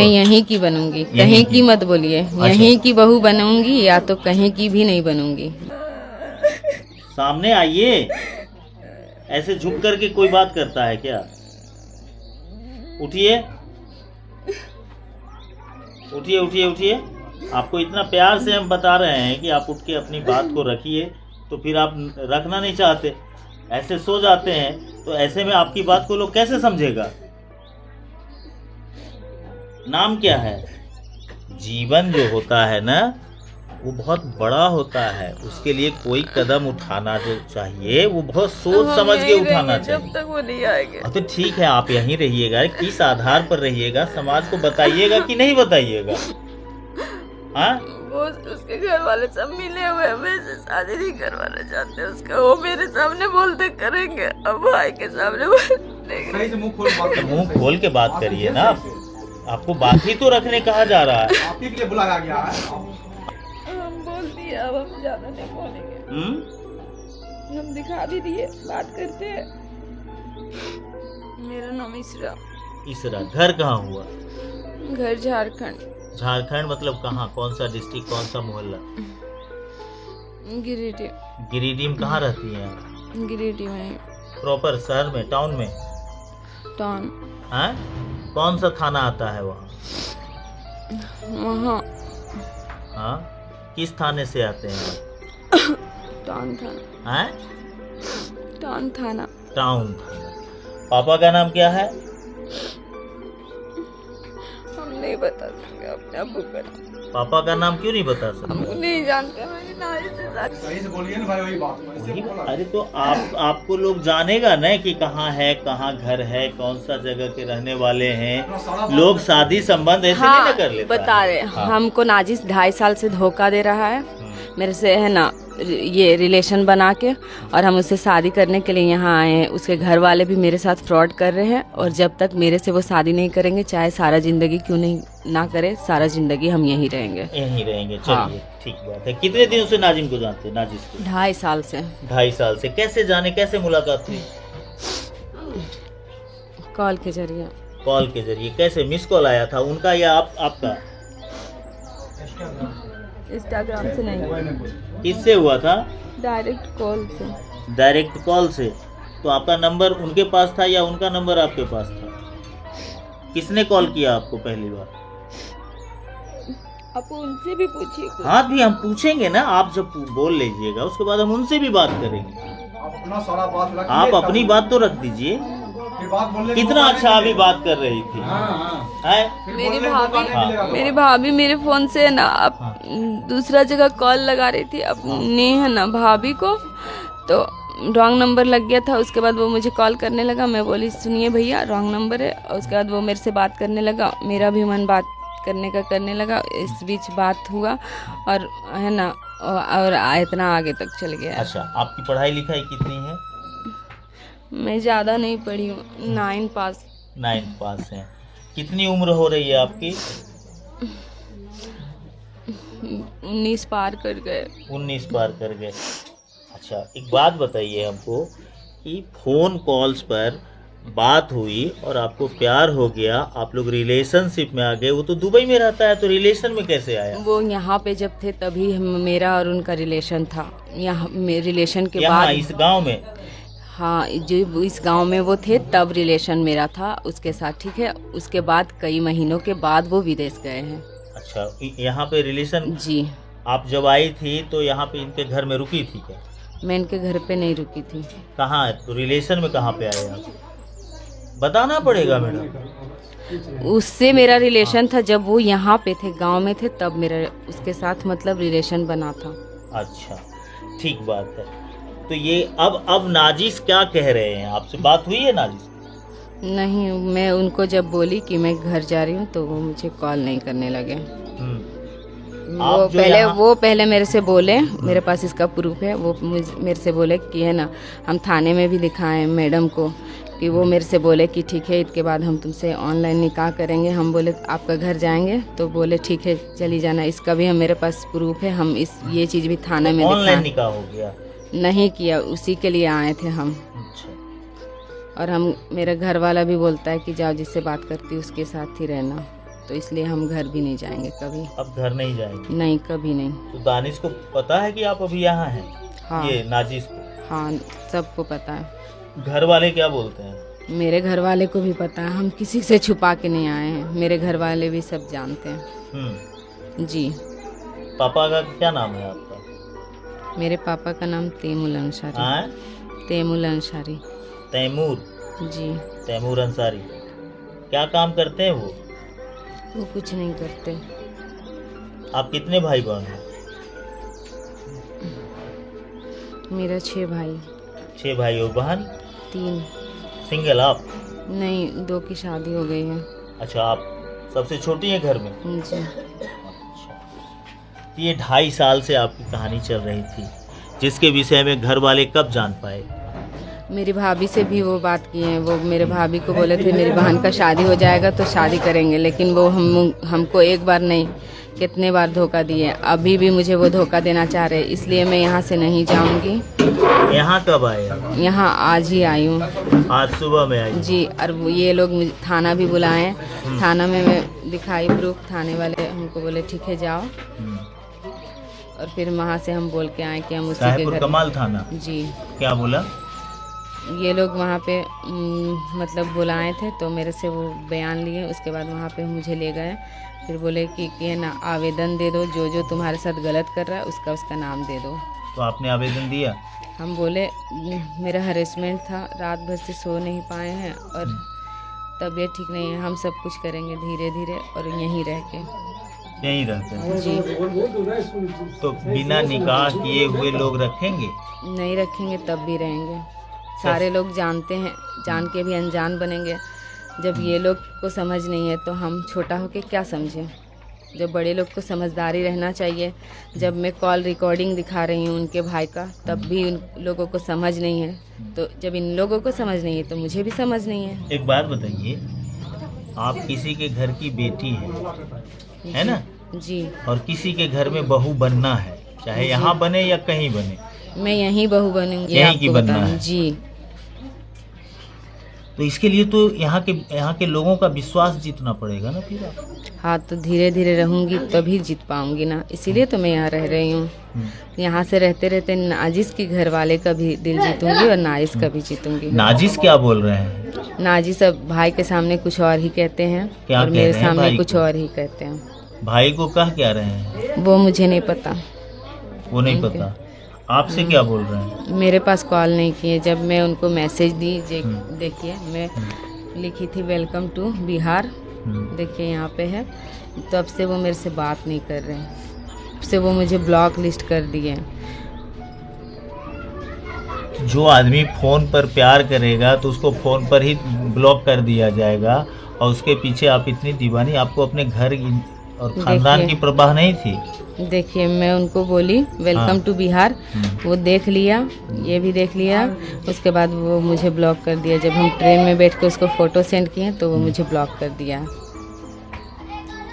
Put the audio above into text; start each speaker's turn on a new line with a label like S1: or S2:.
S1: मैं यहीं की बनूंगी, कहीं की मत बोलिए। यहीं की बहू बनूंगी या तो कहीं की भी नहीं बनूंगी।
S2: सामने आइए, ऐसे झुक करके कोई बात करता है क्या? उठिए उठिए उठिए उठिए। आपको इतना प्यार से हम बता रहे हैं कि आप उठ के अपनी बात को रखिए, तो फिर आप रखना नहीं चाहते, ऐसे सो जाते हैं। तो ऐसे में आपकी बात को लोग कैसे समझेगा? नाम क्या है? जीवन जो होता है ना, वो बहुत बड़ा होता है। उसके लिए कोई कदम उठाना जो चाहिए वो बहुत सोच समझ के उठाना चाहिए।
S1: जब तक वो नहीं आएंगे।
S2: तो ठीक है, आप यहीं रहिएगा। किस आधार पर रहिएगा? समाज को बताइएगा कि नहीं बताइएगा? हाँ,
S1: वो उसके घर वाले सब मिले हुए हैं, वैसे शादी नहीं करवाना चाहते उसका। वो मेरे सामने बोलते करेंगे, अब भाई के सामने
S2: मुंह खोल के बात करिए ना। आपको बात ही तो रखने कहा जा रहा है।
S3: आप ही के लिए बुलाया गया है।
S1: हम बोल दिए, अब हम ज्यादा नहीं बोलेंगे। हम दिखा भी दिए, बात करते हैं। मेरा नाम इसरा।
S2: इसरा। घर कहाँ हुआ?
S1: घर झारखंड।
S2: झारखंड मतलब कहाँ? कौन सा डिस्ट्रिक्ट, कौन सा मोहल्ला?
S1: गिरिडीह।
S2: गिरिडीह में कहाँ रहती हैं आप?
S1: गिरिडीह में।
S2: प्रॉपर शहर में, टाउन में?
S1: टाउन।
S2: हाँ? कौन सा थाना आता है वहाँ?
S1: वहाँ।
S2: हाँ, किस थाने से आते हैं?
S1: टाउन थाना।
S2: हाँ?
S1: टाउन थाना।
S2: टाउन थाना। पापा का नाम क्या है?
S1: हम नहीं बता सकते अपने अब्बू का नाम।
S2: पापा का नाम क्यों नहीं बता सकते?
S1: हम नहीं जानते। मैंने नाई से शादी।
S3: सही से बोलिए ना भाई, वही बात।
S2: वही। अरे तो आपको लोग जानेगा ना कि कहाँ है, कहाँ घर है, कौन सा जगह के रहने वाले हैं। लोग शादी संबंध ऐसे नहीं ना कर लेता
S1: बता रहे।
S2: हाँ।
S1: हमको नाजिस 2.5 साल से धोखा दे रहा है मेरे से, है ना, ये रिलेशन बना के, और हम उससे शादी करने के लिए यहाँ आए हैं। उसके घर वाले भी मेरे साथ फ्रॉड कर रहे हैं, और जब तक मेरे से वो शादी नहीं करेंगे, चाहे सारा जिंदगी क्यों नहीं ना करे, सारा जिंदगी हम यहीं रहेंगे।
S2: यहीं रहेंगे।
S1: हाँ।
S2: चलिए, ठीक बात है। कितने दिनों से नाजिम को जानते हैं? नाजिस को
S1: 2.5 साल से।
S2: 2.5 साल से। कैसे जाने, कैसे मुलाकात हुई?
S1: कॉल के जरिए।
S2: कॉल के जरिए। कैसे? मिस कॉल आया था उनका या आपका?
S1: इंस्टाग्राम से नहीं,
S2: किससे हुआ था?
S1: डायरेक्ट कॉल से।
S2: डायरेक्ट कॉल से। तो आपका नंबर उनके पास था या उनका नंबर आपके पास था? किसने कॉल किया आपको पहली बार?
S1: आप उनसे भी पूछिए।
S2: हाँ भी हम पूछेंगे ना, आप जब बोल लीजिएगा उसके बाद हम उनसे भी बात करेंगे।
S3: अपना सारा बात रखिए।
S2: आप अपनी बात तो रख दीजिए।
S3: फिर बात बोलने की
S2: कितना
S3: मौका
S2: अच्छा
S3: नहीं
S2: अभी बात कर रही थी।
S3: फिर
S1: मेरी
S3: बोलने की मौका
S1: भाभी
S3: नहीं मिलेगा।
S1: मेरी भाभी मेरे फोन से ना अब दूसरा जगह कॉल लगा रही थी अपनी, है ना, भाभी को। तो रॉन्ग नंबर लग गया था। उसके बाद वो मुझे कॉल करने लगा। मैं बोली सुनिए भैया, रॉन्ग नंबर है। और उसके बाद वो मेरे से बात करने लगा। मेरा भी मन बात करने का करने लगा। इस बीच बात हुआ, और है ना, और इतना आगे तक चल गया।
S2: अच्छा, आपकी पढ़ाई लिखाई कितनी है?
S1: मैं ज़्यादा नहीं पढ़ी हूँ, 9 पास।
S2: 9 पास है। कितनी उम्र हो रही है आपकी?
S1: 19 पार कर गए।
S2: 19 पार कर गए। अच्छा, एक बात बताइए हमको कि फ़ोन कॉल्स पर बात हुई और आपको प्यार हो गया, आप लोग रिलेशनशिप में आ गए। वो तो दुबई में रहता है, तो रिलेशन में कैसे आया?
S1: वो यहाँ पे जब थे तभी मेरा और उनका रिलेशन था। यहाँ रिलेशन के
S2: यहाँ
S1: बाद,
S2: इस गांव में?
S1: हाँ, जो इस गांव में वो थे तब रिलेशन मेरा था उसके साथ, ठीक है। उसके बाद कई महीनों के बाद वो विदेश गए हैं।
S2: अच्छा, यहाँ पे रिलेशन?
S1: जी।
S2: आप जब आई थी तो यहाँ पे इनके घर में रुकी थी क्या?
S1: मैं इनके घर पे नहीं रुकी थी।
S2: कहाँ है? तो रिलेशन में कहाँ पे आए आप? बताना पड़ेगा मैडम।
S1: उससे मेरा रिलेशन था जब वो यहाँ पे थे, गांव में थे, तब मेरा उसके साथ मतलब रिलेशन बना था।
S2: अच्छा, ठीक बात है। तो ये अब नाजिस क्या कह रहे हैं? आपसे बात हुई है नाजिस?
S1: नहीं, मैं उनको जब बोली कि मैं घर जा रही हूँ तो वो मुझे कॉल नहीं करने लगे। वो पहले मेरे से बोले, मेरे पास इसका प्रूफ है, वो मेरे से बोले कि है ना, हम थाने में भी दिखाएं मैडम को, कि वो मेरे से बोले कि ठीक है, इसके बाद हम तुमसे ऑनलाइन निकाह करेंगे। हम बोले आपका घर जाएंगे, तो बोले ठीक है चली जाना। इसका भी हम मेरे पास प्रूफ है, हम ये चीज़ भी थाने में
S2: ऑनलाइन निकाह हो गया?
S1: नहीं किया, उसी के लिए आए थे हम।
S2: अच्छा।
S1: और हम, मेरा घर वाला भी बोलता है कि जाओ जिससे बात करती उसके साथ ही रहना। तो इसलिए हम घर भी नहीं जाएंगे कभी।
S2: अब घर नहीं जाएंगे?
S1: नहीं, कभी नहीं।
S2: तो दानिश को पता है कि आप अभी यहाँ हैं?
S1: हाँ।
S2: ये नाजिस को?
S1: हाँ, सबको पता है।
S2: घर वाले क्या बोलते हैं?
S1: मेरे घर वाले को भी पता है, हम किसी से छुपा के नहीं आए हैं, मेरे घर वाले भी सब जानते हैं। जी।
S2: पापा का क्या नाम है आपका?
S1: मेरे पापा का नाम तैमूर अंसारी।
S2: हाँ?
S1: तैमूर अंसारी।
S2: तैमूर?
S1: जी।
S2: तैमूर अंसारी। क्या काम करते हैं वो?
S1: वो कुछ नहीं करते।
S2: आप कितने भाई बहन हैं?
S1: मेरा 6 भाई।
S2: 6 भाई और बहन?
S1: 3।
S2: सिंगल आप?
S1: नहीं, 2 की शादी हो गई है।
S2: अच्छा, आप सबसे छोटी हैं घर में?
S1: जी।
S2: अच्छा। ये 2.5 साल से आपकी कहानी चल रही थी, जिसके विषय में घर वाले कब जान पाए?
S1: मेरी भाभी से भी वो बात की है। वो मेरे भाभी को बोले थे मेरी बहन का शादी हो जाएगा तो शादी करेंगे, लेकिन वो हमको एक बार नहीं कितने बार धोखा दिए। अभी भी मुझे वो धोखा देना चाह रहे, इसलिए मैं यहाँ से नहीं जाऊँगी।
S2: यहाँ कब आए?
S1: यहाँ आज ही आई हूँ।
S2: आज सुबह में आई?
S1: जी। और ये लोग मुझे थाना भी बुलाए हैं। थाना में मैं दिखाई प्रूफ, थाने वाले हमको बोले ठीक है जाओ, और फिर वहाँ से हम बोल के आए कि हम उसी के घर।
S2: कमाल थाना? जी। क्या बोला?
S1: ये लोग वहाँ पे मतलब बुलाए थे, तो मेरे से वो बयान लिए। उसके बाद वहाँ पे मुझे ले गए, फिर बोले कि ना आवेदन दे दो, जो जो तुम्हारे साथ गलत कर रहा है उसका नाम दे दो।
S2: तो आपने आवेदन दिया?
S1: हम बोले मेरा हरेसमेंट था, रात भर से सो नहीं पाए हैं और तबीयत ठीक नहीं है, हम सब कुछ करेंगे धीरे धीरे और यहीं रह के।
S2: यहीं रहते हैं?
S1: जी।
S2: तो बिना निकाह किए हुए लोग रखेंगे?
S1: नहीं रखेंगे, तब भी रहेंगे। सारे लोग जानते हैं, जान के भी अनजान बनेंगे। जब ये लोग को समझ नहीं है तो हम छोटा होके क्या समझें? जब बड़े लोग को समझदारी रहना चाहिए। जब मैं कॉल रिकॉर्डिंग दिखा रही हूँ उनके भाई का, तब भी उन लोगों को समझ नहीं है। तो जब इन लोगों को समझ नहीं है तो मुझे भी समझ नहीं है।
S2: एक बात बताइए, आप किसी के घर की बेटी है ना?
S1: जी।
S2: और किसी के घर में बहू बनना है, चाहे यहाँ बने या कहीं बने।
S1: मैं यहीं बहू बनूंगी,
S2: यहीं की बनना है?
S1: जी।
S2: तो इसके लिए तो यहाँ के लोगों का विश्वास जीतना पड़ेगा ना फिर आप।
S1: हाँ, तो धीरे धीरे रहूंगी तभी जीत पाऊंगी ना, इसीलिए तो मैं यहाँ रह रही हूँ। यहाँ से रहते रहते नाजिस के घर वाले का भी दिल जीतूंगी और नाजिस का भी जीतूंगी।
S2: नाजिस क्या बोल रहे हैं?
S1: नाजिस अब भाई के सामने कुछ और ही कहते हैं और मेरे सामने कुछ और ही कहते हैं।
S2: भाई को कह क्या रहे हैं?
S1: वो मुझे नहीं पता।
S2: वो नहीं पता। आपसे क्या बोल रहे हैं?
S1: मेरे पास कॉल नहीं किए। जब मैं उनको मैसेज दी, देखिए मैं लिखी थी वेलकम टू बिहार, देखिए यहाँ पे है, तब से वो मेरे से बात नहीं कर रहे हैं। तब से वो मुझे ब्लॉक लिस्ट कर दिए।
S2: जो आदमी फ़ोन पर प्यार करेगा तो उसको फ़ोन पर ही ब्लॉक कर दिया जाएगा, और उसके पीछे आप इतनी दीवानी, आपको अपने घर और खानदान की परवाह नहीं थी?
S1: देखिए मैं उनको बोली वेलकम टू बिहार, वो देख लिया, ये भी देख लिया। उसके बाद वो मुझे ब्लॉक कर दिया। जब हम ट्रेन में बैठ के उसको फ़ोटो सेंड किए तो वो मुझे ब्लॉक कर दिया।